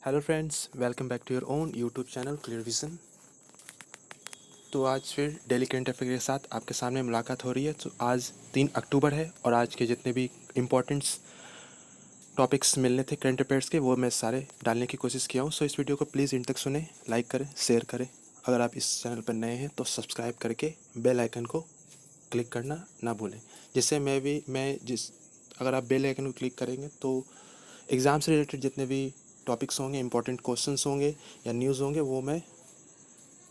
Hello friends, welcome back to your own YouTube channel clear vision. तो आज फिर daily current affair के साथ आपके सामने मुलाकात हो रही है। तो आज 3 अक्टूबर है और आज के जितने भी इम्पोर्टेंट्स टॉपिक्स मिलने थे करंट अफेयर्स के वो मैं सारे डालने की कोशिश किया हूँ। सो इस वीडियो को प्लीज़ इन तक सुने, लाइक करें, शेयर करें। अगर आप इस चैनल पर नए हैं तो सब्सक्राइब करके बेल आइकन को क्लिक करना ना भूलें, जिससे अगर आप बेल आइकन को क्लिक करेंगे तो एग्ज़ाम से रिलेटेड जितने भी टॉपिक्स होंगे, इंपॉर्टेंट क्वेश्चंस होंगे या न्यूज़ होंगे, वो मैं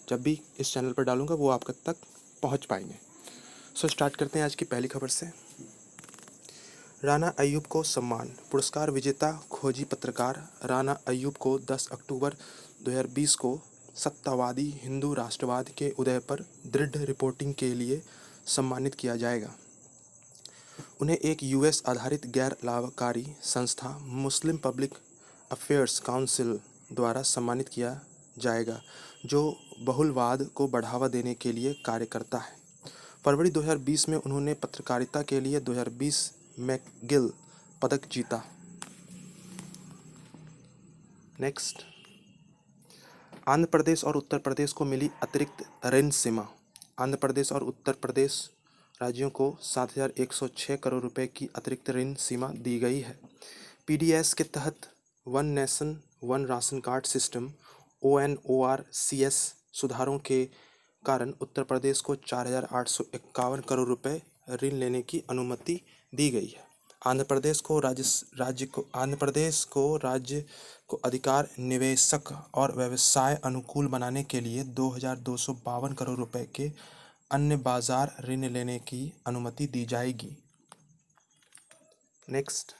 जब भी इस चैनल पर डालूंगा वो आप तक पहुंच पाएंगे। सो स्टार्ट करते हैं आज की पहली खबर से। राना अय्यूब को सम्मान। पुरस्कार विजेता खोजी पत्रकार राना अय्यूब को 10 अक्टूबर 2020 को सत्तावादी हिंदू राष्ट्रवाद के उदय पर दृढ़ रिपोर्टिंग के लिए सम्मानित किया जाएगा। उन्हें एक यूएस आधारित गैर लाभकारी संस्था मुस्लिम पब्लिक अफेयर्स काउंसिल द्वारा सम्मानित किया जाएगा, जो बहुलवाद को बढ़ावा देने के लिए कार्य करता है। फरवरी 2020 में उन्होंने पत्रकारिता के लिए 2020 मैकगिल पदक जीता। नेक्स्ट, आंध्र प्रदेश और उत्तर प्रदेश को मिली अतिरिक्त ऋण सीमा। आंध्र प्रदेश और उत्तर प्रदेश राज्यों को 7,106 करोड़ रुपए की अतिरिक्त ऋण सीमा दी गई है। पीडीएस के तहत one nation one ration card system ONORCS सुधारों के कारण उत्तर प्रदेश को 4,851 करोड़ रुपए ऋण लेने की अनुमति दी गई है। आंध्र प्रदेश राज्य को अधिकार निवेशक और व्यवसाय अनुकूल बनाने के लिए 2,252 करोड़ रुपए के अन्य बाजार ऋण लेने की अनुमति दी जाएगी। नेक्स्ट,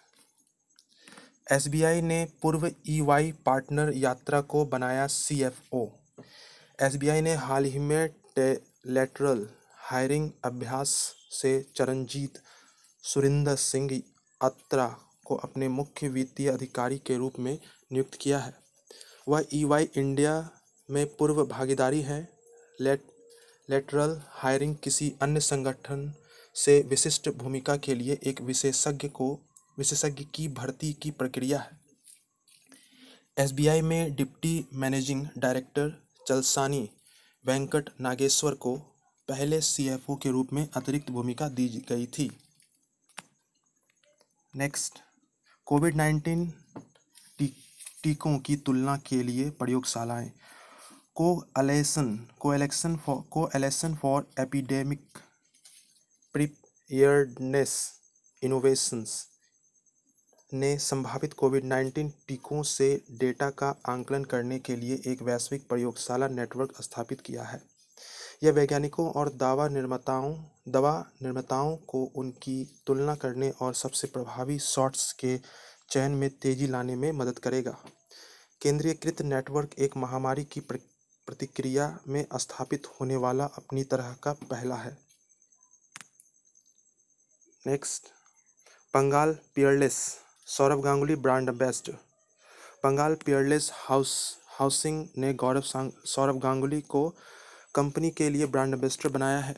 एसबीआई ने पूर्व EY पार्टनर यात्रा को बनाया CFO। एसबीआई ने हाल ही में लेटरल हायरिंग अभ्यास से चरणजीत सुरिंदर सिंह यात्रा को अपने मुख्य वित्तीय अधिकारी के रूप में नियुक्त किया है। वह EY इंडिया में पूर्व भागीदारी है। लेटरल हायरिंग किसी अन्य संगठन से विशिष्ट भूमिका के लिए एक विशेषज्ञ की भर्ती की प्रक्रिया है। एसबीआई में deputy managing director Chalasani Venkat Nageswar को पहले CFO के रूप में अतिरिक्त भूमिका दी गई थी। नेक्स्ट, कोविड-19 टीकों की तुलना के लिए प्रयोगशालाएं। Coalition for epidemic preparedness innovations ने संभावित कोविड-19 टीकों से डेटा का आंकलन करने के लिए एक वैश्विक प्रयोगशाला नेटवर्क स्थापित किया है। यह वैज्ञानिकों और दवा निर्माताओं को उनकी तुलना करने और सबसे प्रभावी शॉट्स के चयन में तेजी लाने में मदद करेगा। केंद्रीयकृत नेटवर्क एक महामारी की प्रतिक्रिया में स्थापित होने वाला अपनी तरह का पहला है। Next, Bengal Peerless Saurav Ganguly brand ambassador. Bengal Peerless housing ने सौरभ गांगुली को कंपनी के लिए ब्रांड एम्बेसडर बनाया है।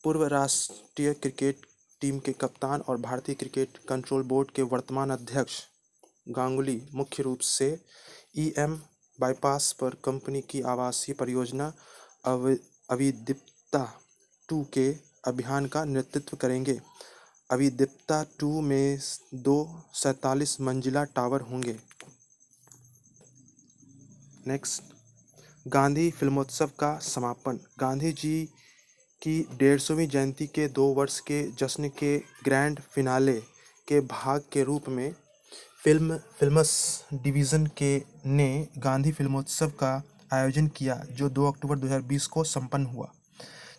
पूर्व राष्ट्रीय क्रिकेट टीम के कप्तान और भारतीय क्रिकेट कंट्रोल बोर्ड के वर्तमान अध्यक्ष गांगुली मुख्य रूप से EM बाईपास पर कंपनी की आवासीय परियोजना अविदिप्ता 2 के अभियान का नेतृत्व करेंगे। अविदिप्ता 2 में 2 47 मंजिला टावर होंगे। नेक्स्ट, गांधी फिल्मोत्सव का समापन। गांधी जी की 150वीं जयंती के 2 वर्ष के जश्न के ग्रैंड फिनाले के भाग के रूप में फिल्म्स डिवीज़न ने गांधी फिल्मोत्सव का आयोजन किया, जो 2 अक्टूबर 2020 को संपन्न हुआ।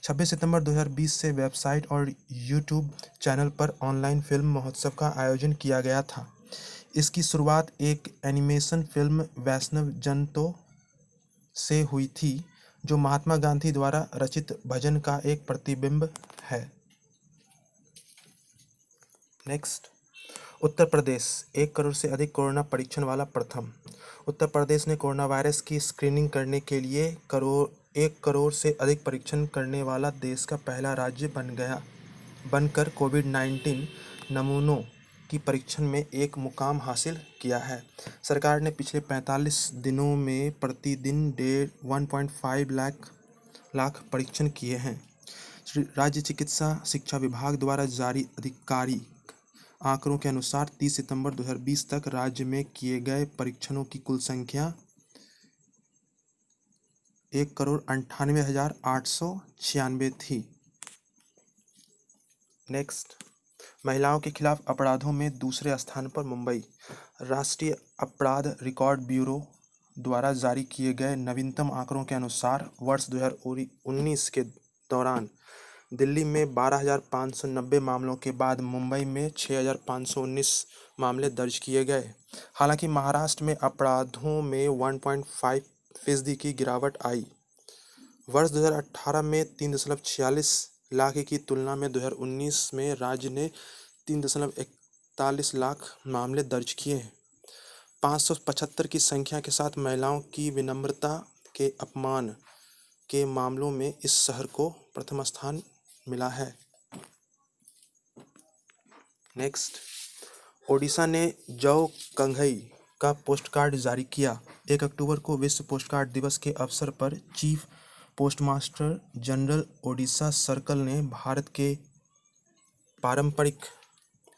26 सितंबर 2020 से वेबसाइट और यूट्यूब चैनल पर ऑनलाइन फिल्म महोत्सव का आयोजन किया गया था। इसकी शुरुआत एक एनिमेशन फिल्म वैष्णव जन तो से हुई थी, जो महात्मा गांधी द्वारा रचित भजन का एक प्रतिबिंब है। नेक्स्ट, उत्तर प्रदेश 1 करोड़ से अधिक कोरोना परीक्षण वाला प्रथम। उत्तर प्रदेश ने कोरोना वायरस की स्क्रीनिंग करने के लिए 1 करोड़ से अधिक परीक्षण करने वाला देश का पहला राज्य बनकर कोविड-19 नमूनों की परीक्षण में एक मुकाम हासिल किया है। सरकार ने पिछले 45 दिनों में प्रतिदिन 1.5 लाख परीक्षण किए हैं। राज्य चिकित्सा शिक्षा विभाग द्वारा जारी आधिकारिक आंकड़ों के अनुसार 30 सितंबर 2020 तक राज्य में किए गए परीक्षणों की कुल संख्या 1,98,896 थी। नेक्स्ट, महिलाओं के खिलाफ अपराधों में दूसरे स्थान पर मुंबई। राष्ट्रीय अपराध रिकॉर्ड ब्यूरो द्वारा जारी किए गए नवीनतम आंकड़ों के अनुसार वर्ष 2019 के दौरान दिल्ली में 12,590 मामलों के बाद मुंबई में 6,519 मामले दर्ज किए गए। हालांकि महाराष्ट्र में अपराधों में 1.5% की गिरावट आई। वर्ष 2018 में 3.46 लाख की तुलना में 2019 में राज्य ने 3.41 लाख मामले दर्ज किए। 575 की संख्या के साथ महिलाओं की विनम्रता के अपमान के मामलों में इस शहर को प्रथम स्थान मिला है। नेक्स्ट, ओडिशा ने जौ कंघई का पोस्टकार्ड जारी किया। 1 अक्टूबर को विश्व पोस्टकार्ड दिवस के अवसर पर chief postmaster general Odisha circle ने भारत के पारंपरिक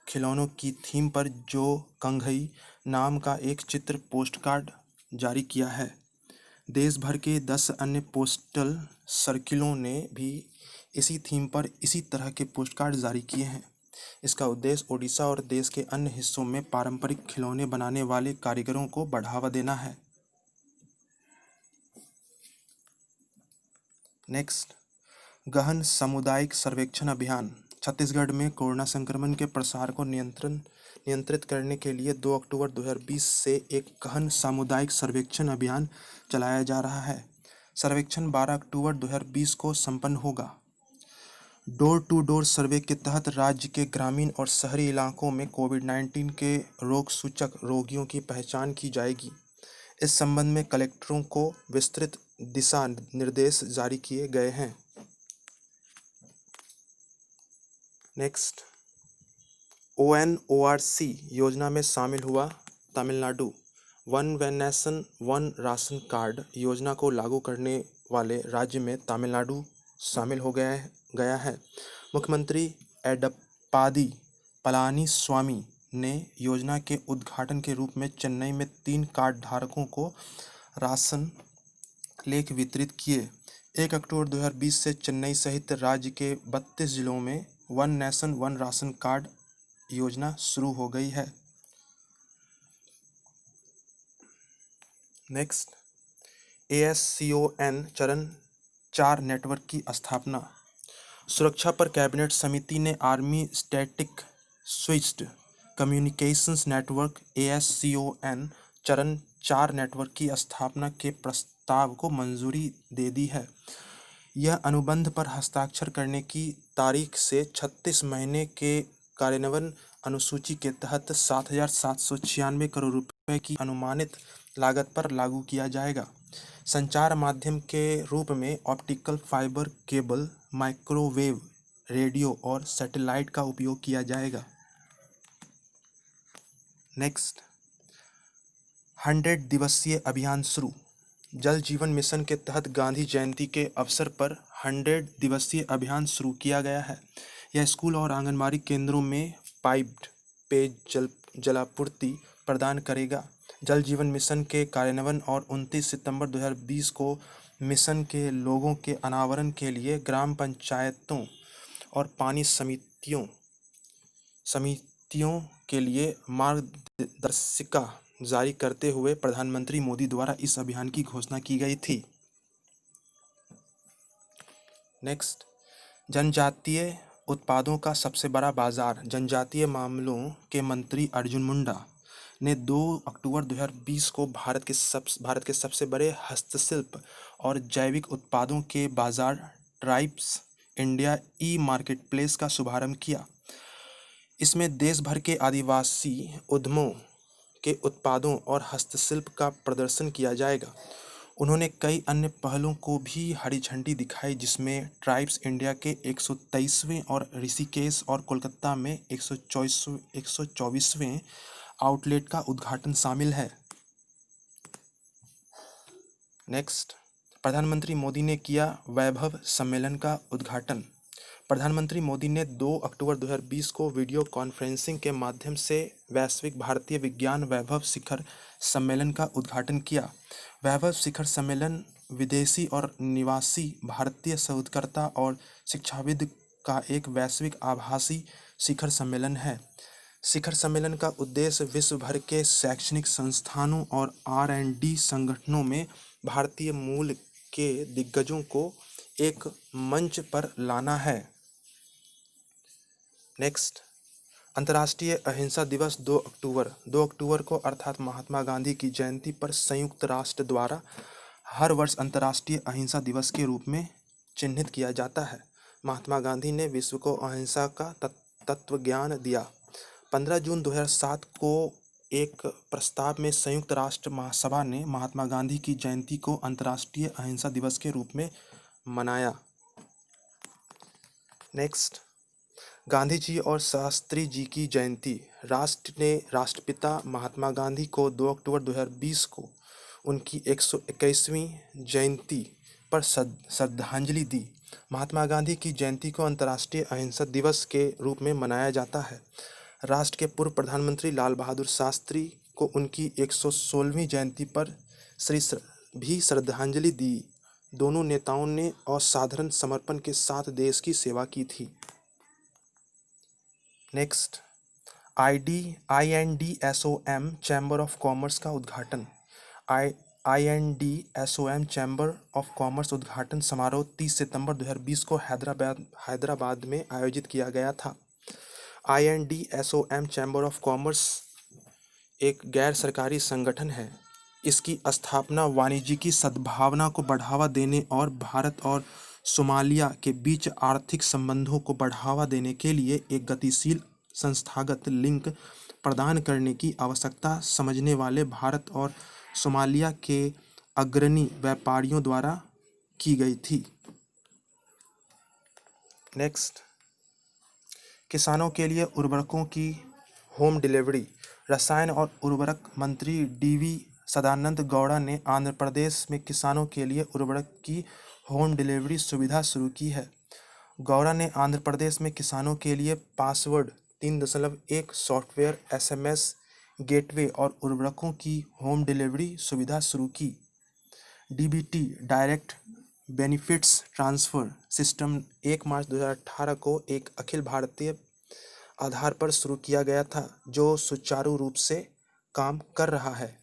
खिलौनों की थीम पर जौ कंघई नाम का एक चित्र पोस्टकार्ड जारी किया है। देश भर के 10 अन्य पोस्टल सर्किलों ने भी इसी थीम पर इसी तरह के पोस्टकार्ड जारी किए हैं। इसका उद्देश्य ओडिशा और देश के अन्य हिस्सों में पारंपरिक खिलौने बनाने वाले कारीगरों को बढ़ावा देना है। नेक्स्ट, गहन सामुदायिक सर्वेक्षण अभियान। छत्तीसगढ़ में कोरोना संक्रमण के प्रसार को नियंत्रित करने के लिए 2 अक्टूबर 2020 से एक गहन सामुदायिक सर्वेक्षण अभियान चलाया जा रहा है। सर्वेक्षण 12 अक्टूबर 2020 को संपन्न होगा। डोर टू डोर सर्वे के तहत राज्य के ग्रामीण और शहरी इलाकों में कोविड-19 के रोग सूचक रोगियों की पहचान की जाएगी। इस संबंध में कलेक्टरों को विस्तृत दिशा निर्देश जारी किए गए हैं। नेक्स्ट, ONORC योजना में शामिल हुआ Tamil Nadu. One nation one ration card योजना को लागू करने वाले राज्य में तमिलनाडु शामिल हो गया है। मुख्यमंत्री एडप्पादी पलानीस्वामी ने योजना के उद्घाटन के रूप में चेन्नई में 3 कार्ड धारकों को राशन लेख वितरित किए। 1 अक्टूबर 2020 से चेन्नई सहित राज्य के 32 जिलों में one nation one ration card योजना शुरू हो गई है। नेक्स्ट, ASCON चरण 4 नेटवर्क की स्थापना। सुरक्षा पर कैबिनेट समिति ने army static switched communications network ASCON चरण 4 नेटवर्क की स्थापना के प्रस्ताव को मंजूरी दे दी है। यह अनुबंध पर हस्ताक्षर करने की तारीख से 36 महीने के कार्यान्वयन अनुसूची के तहत 7,796 करोड़ रुपए की अनुमानित लागत पर लागू किया जाएगा। संचार माध्यम के रूप में optical fibre cable, microwave radio और सैटेलाइट का उपयोग किया जाएगा। नेक्स्ट, 100 दिवसीय अभियान शुरू। जल जीवन मिशन के तहत गांधी जयंती के अवसर पर 100 दिवसीय अभियान शुरू किया गया है। यह स्कूल और आंगनबाड़ी केंद्रों में पाइप्ड पेय जलापूर्ति प्रदान करेगा। जल जीवन मिशन के कार्यान्वयन और 29 सितंबर 2020 को मिशन के लोगों के अनावरण के लिए ग्राम पंचायतों और पानी समितियों के लिए मार्गदर्शिका जारी करते हुए प्रधानमंत्री मोदी द्वारा इस अभियान की घोषणा की गई थी। नेक्स्ट, जनजातीय उत्पादों का सबसे बड़ा बाजार। जनजातीय मामलों के मंत्री अर्जुन मुंडा ने 2 अक्टूबर 2020 को भारत के सबसे बड़े हस्तशिल्प और जैविक उत्पादों के बाजार ट्राइब्स इंडिया ई-मार्केटप्लेस का शुभारंभ किया। इसमें देश भर के आदिवासी उद्यमों के उत्पादों और हस्तशिल्प का प्रदर्शन किया जाएगा। उन्होंने कई अन्य पहलों को भी हरी झंडी दिखाई, जिसमें ट्राइब्स इंडिया के 123वें और ऋषिकेश और कोलकाता में 124वें आउटलेट का उद्घाटन शामिल है। नेक्स्ट, प्रधानमंत्री मोदी ने किया वैभव सम्मेलन का उद्घाटन। प्रधानमंत्री मोदी ने 2 अक्टूबर 2020 को वीडियो कॉन्फ्रेंसिंग के माध्यम से वैश्विक भारतीय विज्ञान वैभव शिखर सम्मेलन का उद्घाटन किया। वैभव शिखर सम्मेलन विदेशी और निवासी भारतीय शोधकर्ता और शिक्षाविद का एक वैश्विक आभासी शिखर सम्मेलन है। शिखर सम्मेलन का उद्देश्य विश्व भर के शैक्षणिक संस्थानों और R&D संगठनों में भारतीय मूल के दिग्गजों को एक मंच पर लाना है। नेक्स्ट, अंतर्राष्ट्रीय अहिंसा दिवस 2 अक्टूबर को अर्थात महात्मा गांधी की जयंती पर संयुक्त राष्ट्र द्वारा हर वर्ष अंतर्राष्ट्रीय अहिंसा दिवस के रूप में चिन्हित किया जाता है। महात्मा गांधी ने विश्व को अहिंसा का तत्व ज्ञान दिया। 15 जून 2007 को एक प्रस्ताव में संयुक्त राष्ट्र महासभा ने महात्मा गांधी की जयंती को अंतर्राष्ट्रीय अहिंसा दिवस के रूप में मनाया। नेक्स्ट, गांधी जी और शास्त्री जी की जयंती। राष्ट्र ने राष्ट्रपिता महात्मा गांधी को 2 अक्टूबर 2020 को उनकी 121वीं जयंती पर श्रद्धांजलि दी। महात्मा गांधी की जयंती को अंतर्राष्ट्रीय अहिंसा दिवस के रूप में मनाया जाता है। राष्ट्र के पूर्व प्रधानमंत्री लाल बहादुर शास्त्री को उनकी 116वीं जयंती पर भी श्रद्धांजलि दी। दोनों नेताओं ने असाधारण समर्पण के साथ देश की सेवा की थी। Next, INDSOM chamber of commerce का उद्घाटन। INDSOM चैम्बर ऑफ कॉमर्स उद्घाटन समारोह 30 सितंबर 2020 को हैदराबाद में आयोजित किया गया था। INDSOM चैम्बर ऑफ कॉमर्स एक गैर सरकारी संगठन है। इसकी स्थापना वाणिज्यिक सद्भावना को बढ़ावा देने और भारत और सोमालिया के बीच आर्थिक संबंधों को बढ़ावा देने के लिए एक गतिशील संस्थागत लिंक प्रदान करने की आवश्यकता समझने वाले भारत और सोमालिया के अग्रणी व्यापारियों द्वारा की गई थी। नेक्स्ट, किसानों के लिए उर्वरकों की होम डिलीवरी। रसायन और उर्वरक मंत्री DV सदानंद गौड़ा ने आंध्र प्रदेश में किसानों के लिए उर्वरक की होम डिलीवरी सुविधा शुरू की है। गौड़ा ने आंध्र प्रदेश में किसानों के लिए पासवर्ड 3.1 सॉफ्टवेयर SMS गेटवे और उर्वरकों की होम डिलीवरी सुविधा शुरू की। DBT direct benefits transfer system 1 मार्च 2018 को एक अखिल भारतीय आधार पर शुरू किया गया था, जो सुचारू रूप से काम कर रहा है।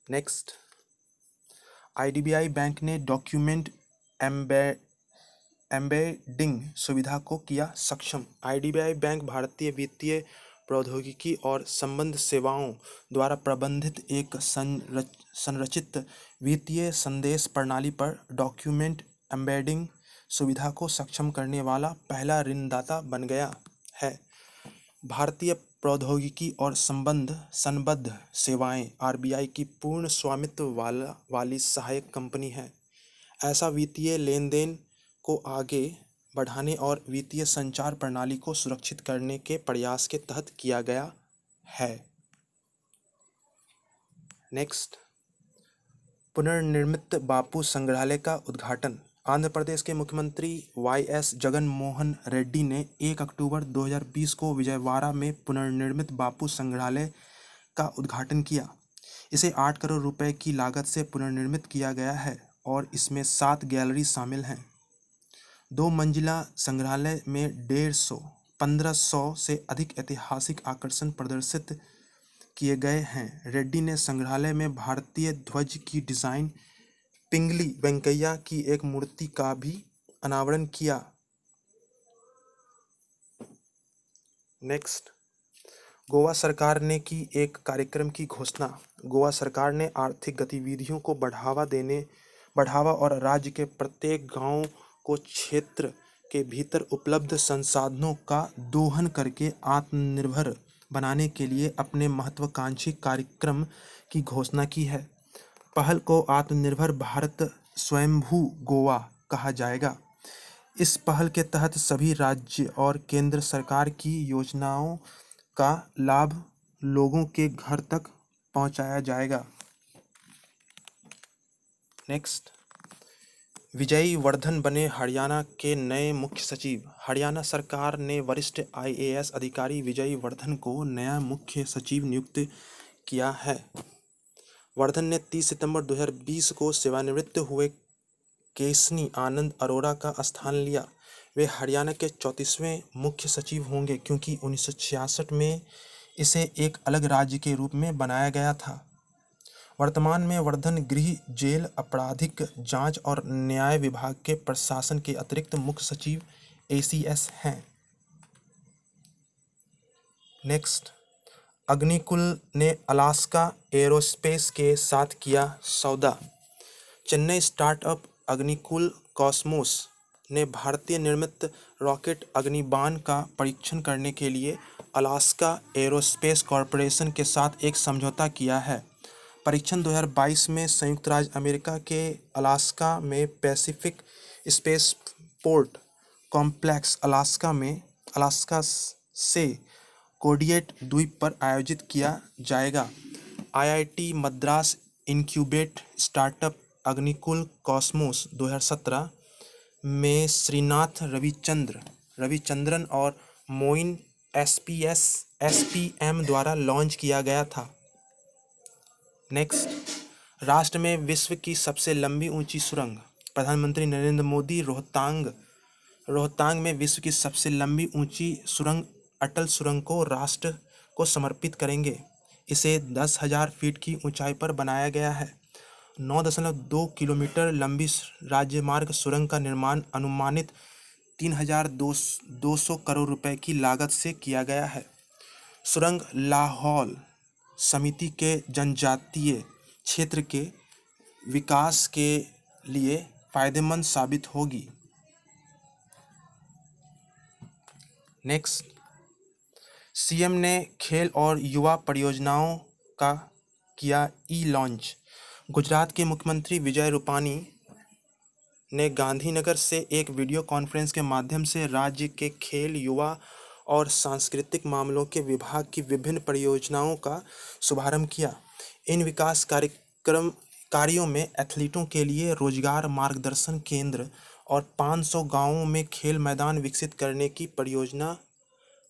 नेक्स्ट, IDBI बैंक ने डॉक्यूमेंट एम्बेडिंग सुविधा को किया सक्षम। IDBI बैंक भारतीय वित्तीय प्रौद्योगिकी और संबद्ध सेवाओं द्वारा प्रबंधित एक संरचित वित्तीय संदेश प्रणाली पर डॉक्यूमेंट एम्बेडिंग सुविधा को सक्षम करने वाला पहला ऋणदाता बन गया है। भारतीय प्रौद्योगिकी और संबद्ध सेवाएं RBI की पूर्ण स्वामित्व वाली सहायक कंपनी है। ऐसा वित्तीय लेन देन को आगे बढ़ाने और वित्तीय संचार प्रणाली को सुरक्षित करने के प्रयास के तहत किया गया है। नेक्स्ट, पुनर्निर्मित बापू संग्रहालय का उद्घाटन। आंध्र प्रदेश के मुख्यमंत्री YS जगन मोहन रेड्डी ने 1 अक्टूबर 2020 को विजयवाड़ा में पुनर्निर्मित बापू संग्रहालय का उद्घाटन किया। इसे 8 करोड़ रुपए की लागत से पुनर्निर्मित किया गया है और इसमें 7 गैलरी शामिल हैं। 2 मंजिला संग्रहालय में 1500 से अधिक ऐतिहासिक आकर्षण प्रदर्शित किए गए हैं। रेड्डी ने संग्रहालय में भारतीय ध्वज की डिजाइन पिंगली वेंकैया की एक मूर्ति का भी अनावरण किया। नेक्स्ट, गोवा सरकार ने की एक कार्यक्रम की घोषणा। गोवा सरकार ने आर्थिक गतिविधियों को बढ़ावा और राज्य के प्रत्येक गांव को क्षेत्र के भीतर उपलब्ध संसाधनों का दोहन करके आत्मनिर्भर बनाने के लिए अपने महत्वाकांक्षी कार्यक्रम की घोषणा की है। पहल को आत्मनिर्भर भारत स्वयंभू गोवा कहा जाएगा। इस पहल के तहत सभी राज्य और केंद्र सरकार की योजनाओं का लाभ लोगों के घर तक पहुंचाया जाएगा। नेक्स्ट, विजय वर्धन बने हरियाणा के नए मुख्य सचिव। हरियाणा सरकार ने वरिष्ठ आईएएस अधिकारी विजय वर्धन को नया मुख्य सचिव नियुक्त किया है। वर्धन ने 30 सितंबर 2020 को सेवानिवृत्त हुए केशनी आनंद अरोड़ा का स्थान लिया। वे हरियाणा के 34वें मुख्य सचिव होंगे क्योंकि 1966 में इसे एक अलग राज्य के रूप में बनाया गया था। वर्तमान में वर्धन गृह, जेल, आपराधिक जांच और न्याय विभाग के प्रशासन के अतिरिक्त मुख्य सचिव एसीएस हैं। नेक्स्ट, अग्निकुल ने अलास्का एरोस्पेस के साथ किया सौदा। चेन्नई स्टार्टअप अग्निकुल कॉस्मोस ने भारतीय निर्मित रॉकेट अग्निबाण का परीक्षण करने के लिए अलास्का एरोस्पेस कॉरपोरेशन के साथ एक समझौता किया है। परीक्षण 2022 में संयुक्त राज्य अमेरिका के अलास्का में पैसिफिक स्पेसपोर्ट कॉम्प्लेक्स अलास्का से कोडिएट द्वीप पर आयोजित किया जाएगा। IIT Madras incubate startup Agnikul Cosmos 2017 में श्रीनाथ रविचंद्रन और मोइन एसपीएम द्वारा लॉन्च किया गया था। नेक्स्ट, राष्ट्र में विश्व की सबसे लंबी ऊंची सुरंग। प्रधानमंत्री नरेंद्र मोदी रोहतांग में विश्व की सबसे लंबी ऊंची सुरंग अटल सुरंग को राष्ट्र को समर्पित करेंगे। इसे 10,000 फीट की ऊंचाई पर बनाया गया है। 9.2 किलोमीटर लंबी राज्यमार्ग सुरंग का निर्माण अनुमानित 3,200 करोड़ रुपए की लागत से किया गया है। सुरंग लाहौल समिति के जनजातीय क्षेत्र के विकास के लिए फायदेमंद साबित होगी। नेक्स्ट, सीएम ने खेल और युवा परियोजनाओं का किया लॉन्च। गुजरात के मुख्यमंत्री विजय रूपानी ने गांधीनगर से एक वीडियो कॉन्फ्रेंस के माध्यम से राज्य के खेल, युवा और सांस्कृतिक मामलों के विभाग की विभिन्न परियोजनाओं का शुभारंभ किया। इन विकास कार्यों में एथलीटों के लिए रोजगार मार्गदर्शन केंद्र और 500 गांवों में खेल मैदान विकसित करने की परियोजना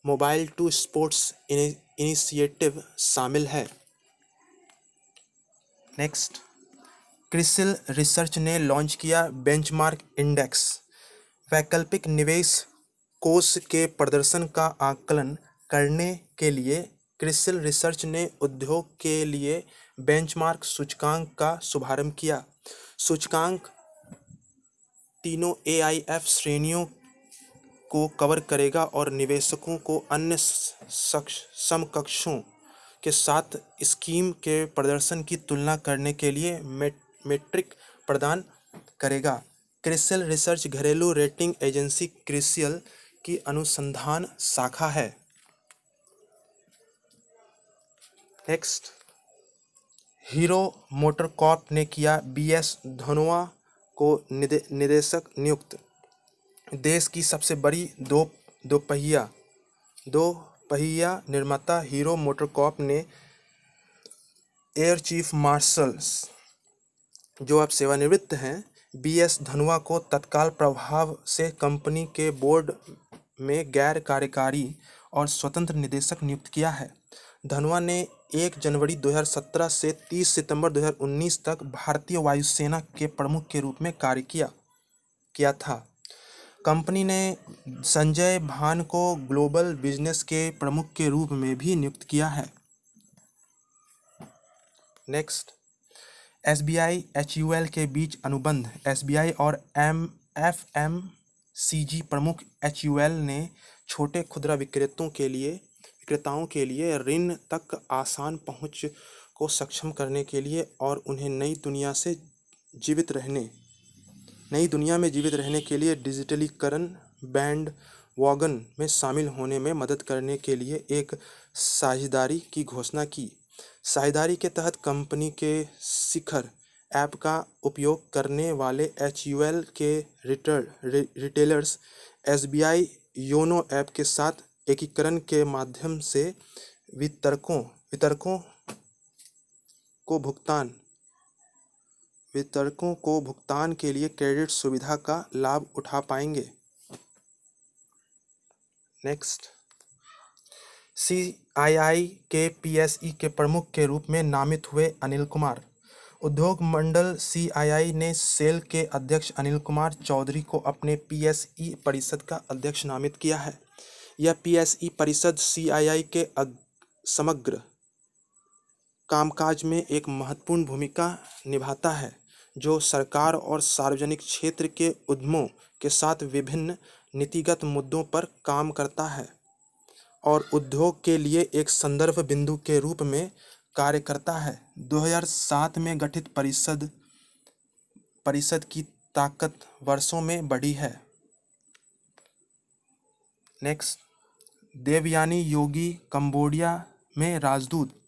मोबाइल टू स्पोर्ट्स इनिशिएटिव शामिल है। नेक्स्ट, क्रिसिल रिसर्च ने लॉन्च किया बेंचमार्क इंडेक्स। वैकल्पिक निवेश कोष के प्रदर्शन का आकलन करने के लिए क्रिसिल रिसर्च ने उद्योग के लिए बेंचमार्क सूचकांक का शुभारंभ किया। सूचकांक तीनों एआईएफ श्रेणियों को कवर करेगा और निवेशकों को अन्य समकक्षों के साथ स्कीम के प्रदर्शन की तुलना करने के लिए मेट्रिक प्रदान करेगा। क्रिसिल रिसर्च घरेलू रेटिंग एजेंसी क्रिसिल की अनुसंधान शाखा है। नेक्स्ट, हीरो मोटरकॉर्प ने किया बीएस धनोआ को निदेशक नियुक्त। देश की सबसे बड़ी दो पहिया निर्माता हीरो मोटरकॉर्प ने एयर चीफ मार्शल जो अब सेवानिवृत्त हैं बीएस धनोआ को तत्काल प्रभाव से कंपनी के बोर्ड में गैर कार्यकारी और स्वतंत्र निदेशक नियुक्त किया है। धनोआ ने 1 जनवरी 2017 से 30 सितंबर 2019 तक भारतीय वायुसेना के प्रमुख के रूप में कार्य किया था। कंपनी ने संजय भान को ग्लोबल बिजनेस के प्रमुख के रूप में भी नियुक्त किया है। नेक्स्ट, एसबीआई एचयूएल के बीच अनुबंध। एसबीआई और एफएमसीजी प्रमुख एचयूएल ने छोटे खुदरा विक्रेताओं के लिए ऋण तक आसान पहुंच को सक्षम करने के लिए और उन्हें नई दुनिया में जीवित रहने के लिए डिजिटलीकरण बैंड वॉगन में शामिल होने में मदद करने के लिए एक साझेदारी की घोषणा की। साझेदारी के तहत कंपनी के शिखर ऐप का उपयोग करने वाले HUL के रिटेलर्स SBI योनो ऐप के साथ एकीकरण के माध्यम से वितरकों को भुगतान के लिए क्रेडिट सुविधा का लाभ उठा पाएंगे। नेक्स्ट, CII के PSE के प्रमुख के रूप में नामित हुए अनिल कुमार। उद्योग मंडल CII ने सेल के अध्यक्ष अनिल कुमार चौधरी को अपने PSE परिषद का अध्यक्ष नामित किया है। यह PSE परिषद CII के समग्र कामकाज में एक महत्वपूर्ण भूमिका निभाता है, जो सरकार और सार्वजनिक क्षेत्र के उद्यमों के साथ विभिन्न नीतिगत मुद्दों पर काम करता है और उद्योग के लिए एक संदर्भ बिंदु के रूप में कार्य करता है। 2007 में गठित परिषद की ताकत वर्षों में बढ़ी है। नेक्स्ट, देवयानी योगी कंबोडिया में राजदूत।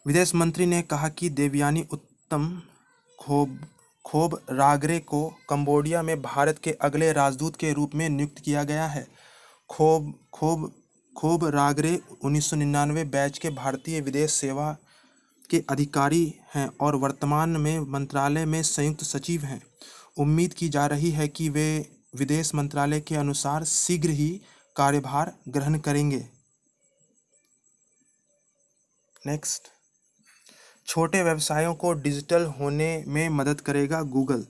विदेश मंत्री ने कहा कि देवयानी उत्तम खोबरागरे को कंबोडिया में भारत के अगले राजदूत के रूप में नियुक्त किया गया है। खोबरागरे 1999 बैच के भारतीय विदेश सेवा के अधिकारी हैं और वर्तमान में मंत्रालय में संयुक्त सचिव हैं। उम्मीद की जा रही है कि वे विदेश मंत्रालय के अनुसार शीघ्र ही कार्यभार ग्रहण करेंगे। नेक्स्ट, छोटे व्यवसायों को डिजिटल होने में मदद करेगा गूगल।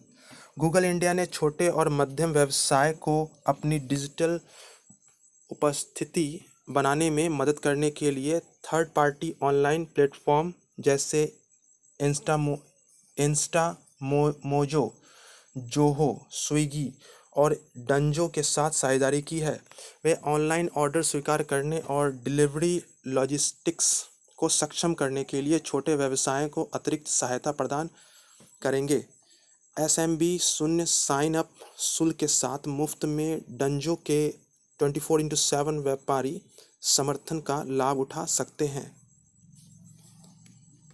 गूगल इंडिया ने छोटे और मध्यम व्यवसाय को अपनी डिजिटल उपस्थिति बनाने में मदद करने के लिए थर्ड पार्टी ऑनलाइन प्लेटफॉर्म जैसे इंस्टामोजो, जोहो, स्विगी और डंजो के साथ साझेदारी की है। वे ऑनलाइन ऑर्डर स्वीकार करने और डिलीवरी लॉजिस्टिक्स को सक्षम करने के लिए छोटे व्यवसायों को अतिरिक्त सहायता प्रदान करेंगे। SMB शून्य साइन अप शुल्क के साथ मुफ्त में डंजो के 24/7 व्यापारी समर्थन का लाभ उठा सकते हैं।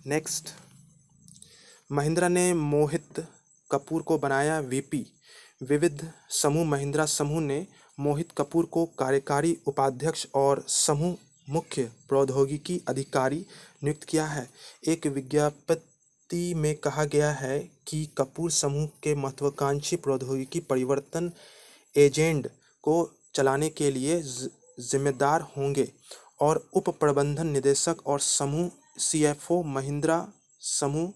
नेक्स्ट, महिंद्रा ने मोहित कपूर को बनाया VP। विविध समूह महिंद्रा समूह ने मोहित कपूर को कार्यकारी उपाध्यक्ष और समूह मुख्य प्रौद्योगिकी अधिकारी नियुक्त किया है। एक विज्ञप्ति में कहा गया है कि कपूर समूह के महत्वाकांक्षी प्रौद्योगिकी परिवर्तन एजेंडे को चलाने के लिए जिम्मेदार होंगे और उप प्रबंधन निदेशक और समूह CFO महिंद्रा समूह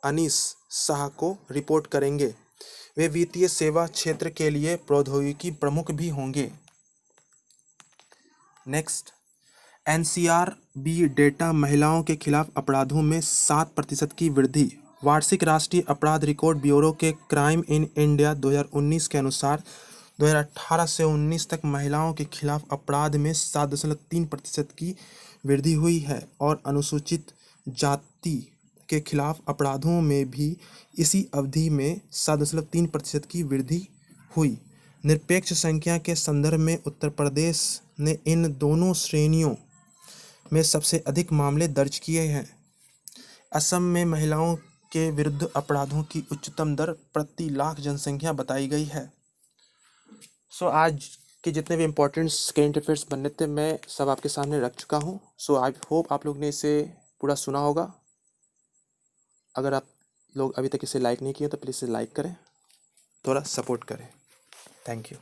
अनीस शाह को रिपोर्ट करेंगे। वे वित्तीय सेवा क्षेत्र के लिए प्रौद्योगिकी प्रमुख भी होंगे। नेक्स्ट, NCRB डेटा महिलाओं के खिलाफ अपराधों में 7% की वृद्धि। वार्षिक राष्ट्रीय अपराध रिकॉर्ड ब्यूरो के क्राइम इन इंडिया 2019 के अनुसार 2018 से 19 तक महिलाओं के खिलाफ अपराध में 7.3% की वृद्धि हुई है और अनुसूचित जाति के खिलाफ अपराधों में भी इसी अवधि में 7.3% की वृद्धि हुई। निरपेक्ष संख्या के संदर्भ में उत्तर प्रदेश ने इन दोनों श्रेणियों में सबसे अधिक मामले दर्ज किए हैं। असम में महिलाओं के विरुद्ध अपराधों की उच्चतम दर प्रति लाख जनसंख्या बताई गई है। आज के जितने भी इम्पोर्टेंट करेंट अफेयर्स बनने थे मैं सब आपके सामने रख चुका हूँ। आई होप आप लोग ने इसे पूरा सुना होगा। अगर आप लोग अभी तक इसे लाइक नहीं किए तो प्लीज़ इसे लाइक करें, थोड़ा सपोर्ट करें। Thank you.